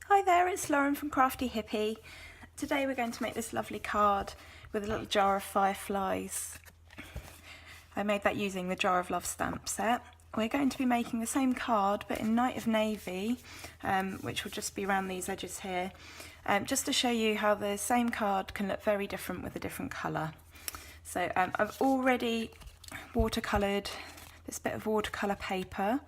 Hi there, it's Lauren from Crafty Hippie. Today we're going to make this lovely card with a little jar of fireflies. I made that using the Jar of Love stamp set. We're going to be making the same card but in Night of Navy, which will just be around these edges here, just to show you how the same card can look very different with a different colour. So I've already watercoloured this bit of watercolour paper.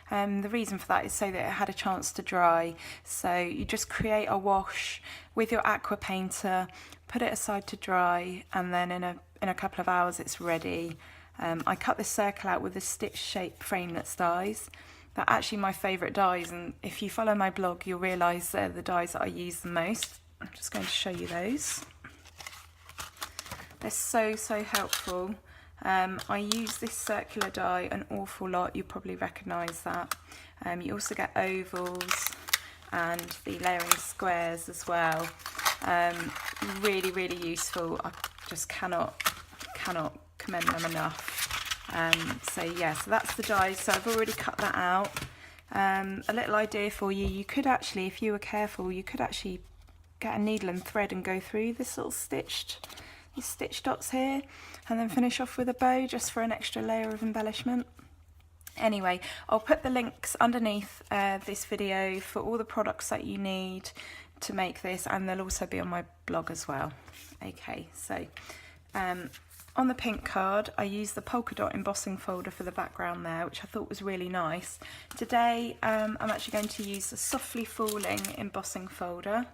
The reason for that is so that it had a chance to dry. So you just create a wash with your aqua painter, put it aside to dry, and then in a couple of hours it's ready. I cut this circle out with the stitch shape framelits dies. They're actually my favourite dies, and if you follow my blog you'll realise they're the dies that I use the most. I'm just going to show you those. They're so helpful. I use this circular die an awful lot, you probably recognise that. You also get ovals and the layering squares as well. Really useful. I just cannot commend them enough. So that's the die. So I've already cut that out. A little idea for you, you could actually, if you were careful, you could actually get a needle and thread and go through this little stitch dots here, and then finish off with a bow just for an extra layer of embellishment. Anyway, I'll put the links underneath this video for all the products that you need to make this, and they'll also be on my blog as well. Okay, so on the pink card I used the polka dot embossing folder for the background there, which I thought was really nice. Today I'm actually going to use the softly falling embossing folder.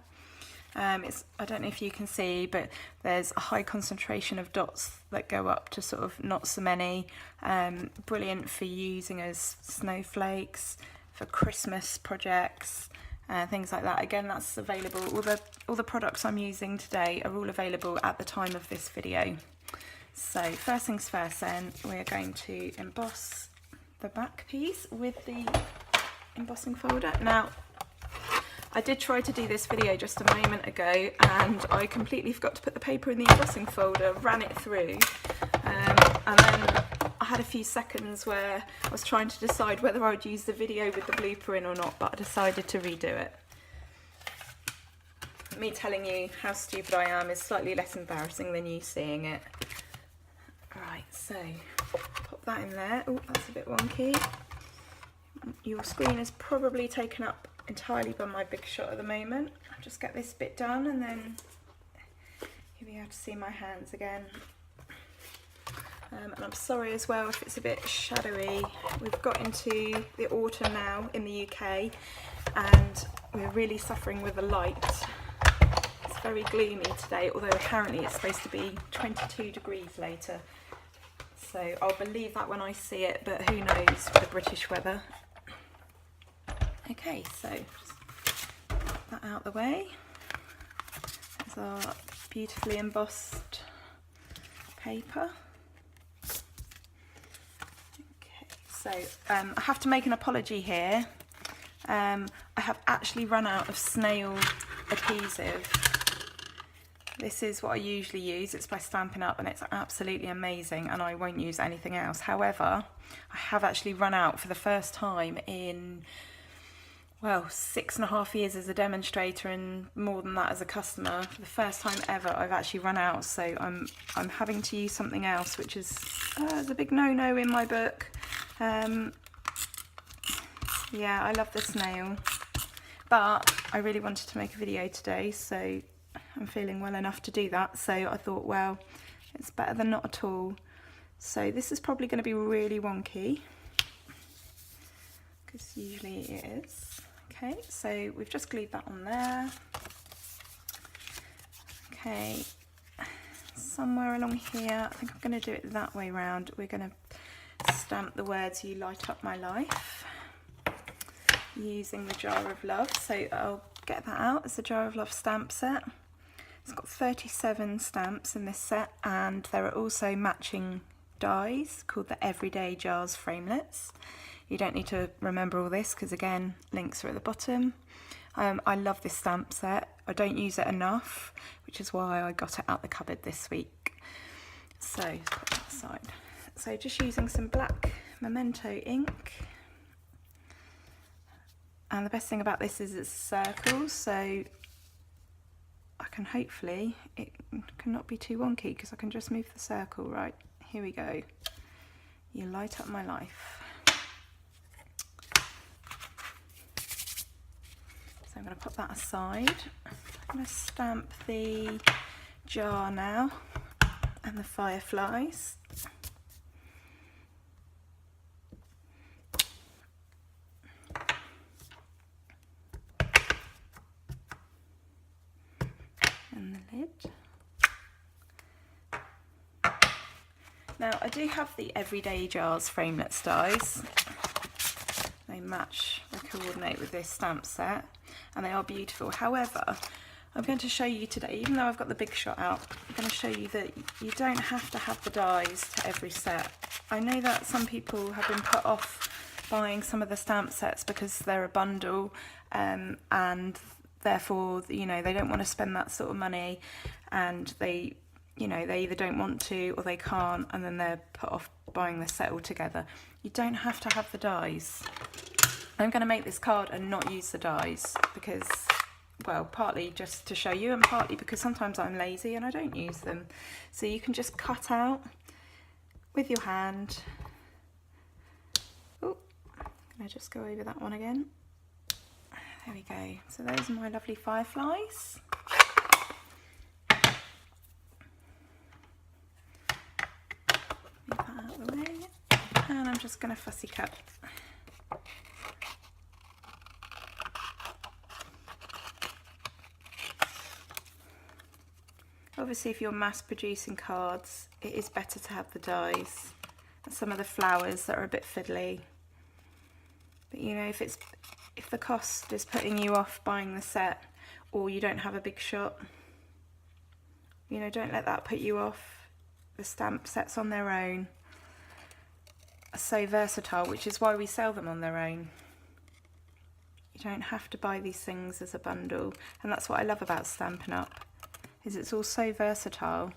I don't know if you can see, but there's a high concentration of dots that go up to sort of not so many. Brilliant for using as snowflakes, for Christmas projects, things like that. Again, that's available. All the products I'm using today are all available at the time of this video. So first things first, then we're going to emboss the back piece with the embossing folder. Now, I did try to do this video just a moment ago and I completely forgot to put the paper in the embossing folder, ran it through, and then I had a few seconds where I was trying to decide whether I would use the video with the blooper in or not, but I decided to redo it. Me telling you how stupid I am is slightly less embarrassing than you seeing it. Right, so pop that in there. Oh, that's a bit wonky. Your screen is probably taken up entirely by my big shot at the moment. I'll just get this bit done and then you'll be able to see my hands again. And I'm sorry as well if it's a bit shadowy. We've got into the autumn now in the UK and we're really suffering with the light. It's very gloomy today, although apparently it's supposed to be 22 degrees later. So I'll believe that when I see it, but who knows for the British weather. Okay, so just put that out the way. There's our beautifully embossed paper. Okay, so I have to make an apology here. I have actually run out of snail adhesive. This is what I usually use. It's by Stampin' Up and it's absolutely amazing and I won't use anything else. However, I have actually run out for the first time in, well, 6.5 years as a demonstrator and more than that as a customer. For the first time ever I've actually run out, so I'm having to use something else, which is a big no-no in my book. Yeah, I love the snail, but I really wanted to make a video today, so I'm feeling well enough to do that, so I thought, well, it's better than not at all. So this is probably going to be really wonky, because usually it is. Okay, so we've just glued that on there. Okay, somewhere along here, I think I'm going to do it that way round. We're going to stamp the words "You Light Up My Life" using the Jar of Love. So I'll get that out. It's the Jar of Love stamp set. It's got 37 stamps in this set, and there are also matching dies called the Everyday Jars Framelits. You don't need to remember all this because, again, links are at the bottom. I love this stamp set. I don't use it enough, which is why I got it out the cupboard this week. So put that aside. So just using some black Memento ink, And the best thing about this is it's circles, so I can hopefully, it cannot be too wonky because I can just move the circle. Right, here we go. You light up my life. So I'm going to put that aside. I'm going to stamp the jar now and the fireflies. And the lid. Now I do have the Everyday Jars framelits dies. They match, they coordinate with this stamp set and they are beautiful. However, I'm going to show you today, even though I've got the Big Shot out, I'm going to show you that you don't have to have the dies to every set. I know that some people have been put off buying some of the stamp sets because they're a bundle and therefore, you know, they don't want to spend that sort of money and they, you know, they either don't want to or they can't and then they're put off buying the set altogether. You don't have to have the dies. I'm going to make this card and not use the dies because, well, partly just to show you and partly because sometimes I'm lazy and I don't use them. So you can just cut out with your hand. Oh, can I just go over that one again? There we go. So those are my lovely fireflies. Move that out of the way. And I'm just going to fussy cut. Obviously, if you're mass producing cards, it is better to have the dies and some of the flowers that are a bit fiddly. But you know, if the cost is putting you off buying the set or you don't have a Big Shot, you know, don't let that put you off. The stamp sets on their own are so versatile, which is why we sell them on their own. You don't have to buy these things as a bundle, and that's what I love about Stampin' Up, is it's all so versatile.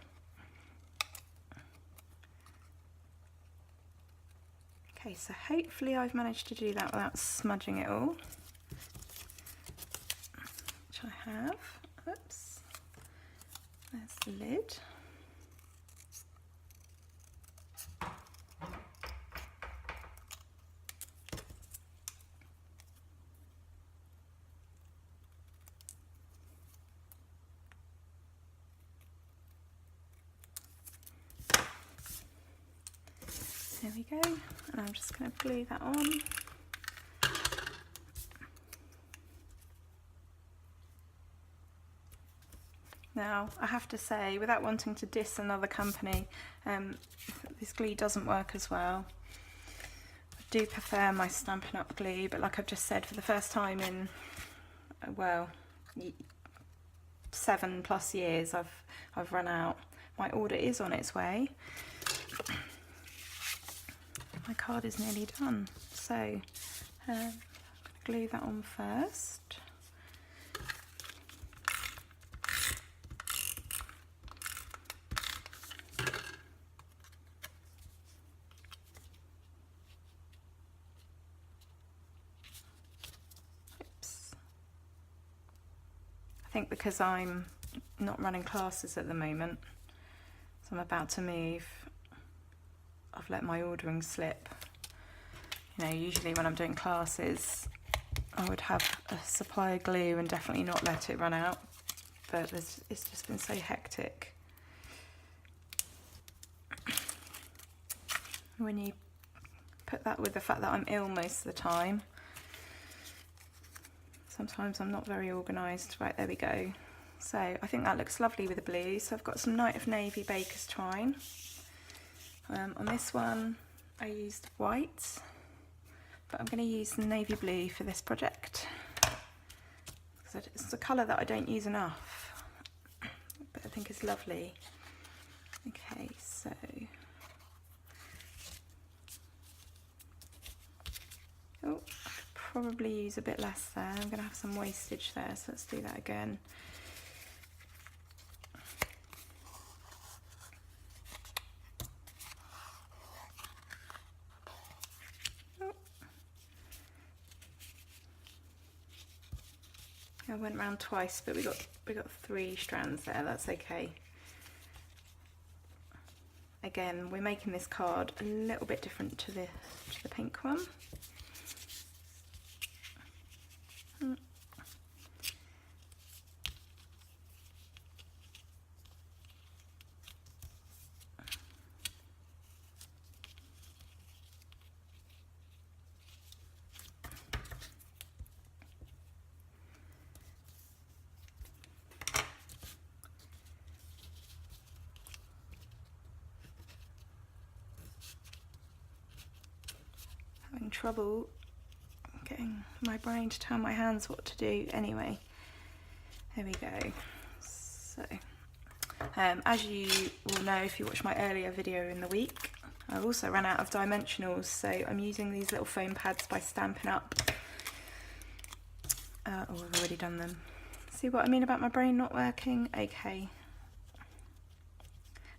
Okay, so hopefully I've managed to do that without smudging it all, which I have. Oops, there's the lid. There we go, and I'm just going to glue that on. Now, I have to say, without wanting to diss another company, this glue doesn't work as well. I do prefer my Stampin' Up glue, but like I've just said, for the first time in, well, 7+ years, I've run out. My order is on its way. My card is nearly done, so I'm going to glue that on first. Oops. I think because I'm not running classes at the moment, so I'm about to move, I've let my ordering slip. You know, usually when I'm doing classes, I would have a supply of glue and definitely not let it run out, but it's just been so hectic. When you put that with the fact that I'm ill most of the time, sometimes I'm not very organised. Right, there we go. So I think that looks lovely with the blue. So I've got some Night of Navy Baker's Twine. On this one I used white, but I'm going to use the navy blue for this project because it's a colour that I don't use enough, but I think it's lovely. Okay, so oh, I could probably use a bit less there. I'm going to have some wastage there, so let's do that again. I went round twice, but we got 3 strands there. That's okay. Again, we're making this card a little bit different to the pink one. Having trouble getting my brain to tell my hands what to do. Anyway, there we go. So as you will know if you watched my earlier video in the week, I also ran out of dimensionals, so I'm using these little foam pads by Stampin' Up. Oh, I've already done them. See what I mean about my brain not working? Okay.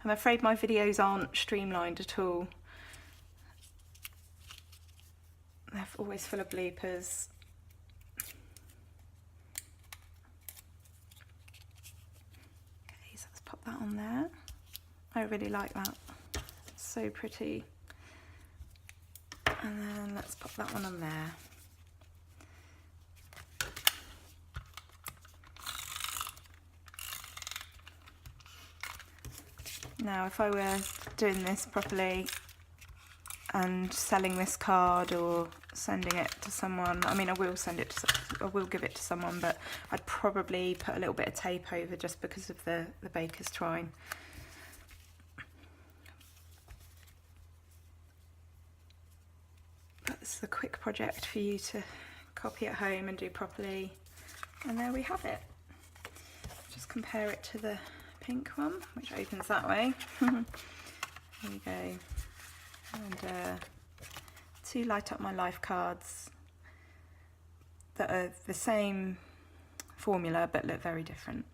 I'm afraid my videos aren't streamlined at all. They're always full of bloopers. Okay, so let's pop that on there. I really like that. It's so pretty. And then let's pop that one on there. Now, if I were doing this properly and selling this card or sending it to someone, I mean, I will give it to someone, but I'd probably put a little bit of tape over just because of the baker's twine. That's a quick project for you to copy at home and do properly. And there we have it. Just compare it to the pink one, which opens that way. There we go. And 2 Light Up My Life cards that are the same formula but look very different.